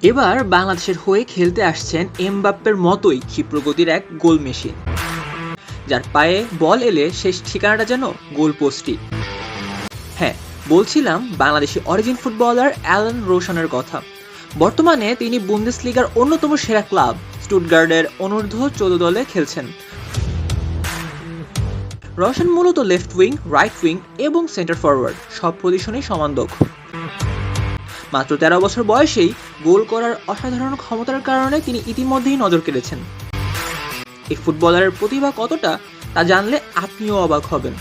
এবার বাংলাদেশের হয়ে খেলতে আসছেন এমবাপ্পের মতোই ক্ষিপ্রগতির এক গোল মেশিন, যার পায়ে বল এলে শেষ ঠিকানাটা যেন গোল পোস্টই। হ্যাঁ, বলছিলাম বাংলাদেশি অরিজিন ফুটবলার অ্যালান রোশনের কথা। বর্তমানে তিনি বুন্দেসলিগার অন্যতম সেরা ক্লাব স্টুটগার্টের অনূর্ধ্ব-14 দলে খেলছেন। রোশন মূলত লেফট উইং, রাইট উইং এবং সেন্টার ফরওয়ার্ড সব পজিশনেই সমান দক্ষ। মাত্র 13 বছর বয়সেই গোল করার অসাধারণ ক্ষমতার কারণে তিনি ইতিমধ্যেই নজর কেড়েছেন। এই ফুটবলারের প্রতিভা কতটা তা জানলে আপনিও অবাক হবেন।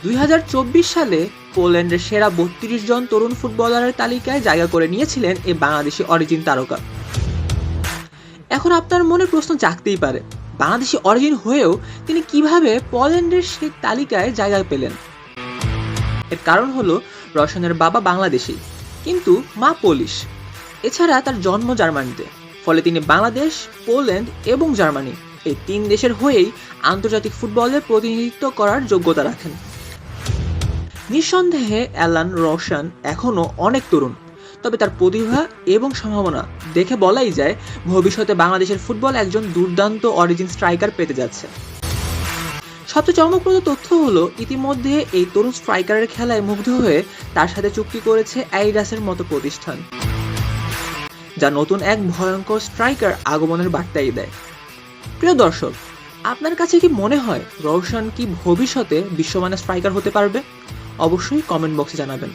2024 সালে পোল্যান্ডের সেরা 32 জন তরুণ ফুটবলারের তালিকায় জায়গা করে নিয়েছিলেন এই বাংলাদেশি অরিজিন তারকা। এখন আপনার মনে প্রশ্ন জাগতেই পারে, বাংলাদেশি অরিজিন হয়েও তিনি কিভাবে পোল্যান্ডের সেই তালিকায় জায়গা পেলেন? এর কারণ হলো রোশনের বাবা বাংলাদেশি কিন্তু মা পোলিশ। এছাড়া তার জন্ম জার্মানিতে, ফলে তিনি বাংলাদেশ, পোল্যান্ড এবং জার্মানি এই 3 দেশের হয়েই আন্তর্জাতিক ফুটবলে প্রতিনিধিত্ব করার যোগ্যতা রাখেন। নিঃসন্দেহে অ্যালান রোশন এখনও অনেক তরুণ, তবে তার প্রতিভা এবং সম্ভাবনা দেখে বলাই যায় ভবিষ্যতে বাংলাদেশের ফুটবল একজন দুর্দান্ত অরিজিন স্ট্রাইকার পেতে যাচ্ছে। সবচেয়ে চমকপ্রদ তথ্য হলো ইতিমধ্যে এই তরুণ স্ট্রাইকারের খেলায় মুগ্ধ হয়ে তার সাথে চুক্তি করেছে অ্যাডিডাসের মতো প্রতিষ্ঠান, যা নতুন এক ভয়ঙ্কর স্ট্রাইকার আগমনের বার্তাই দেয়। প্রিয় দর্শক, আপনার কাছে কি মনে হয় রোশন কি ভবিষ্যতে বিশ্বমানের স্ট্রাইকার হতে পারবে? অবশ্যই কমেন্ট বক্সে জানাবেন।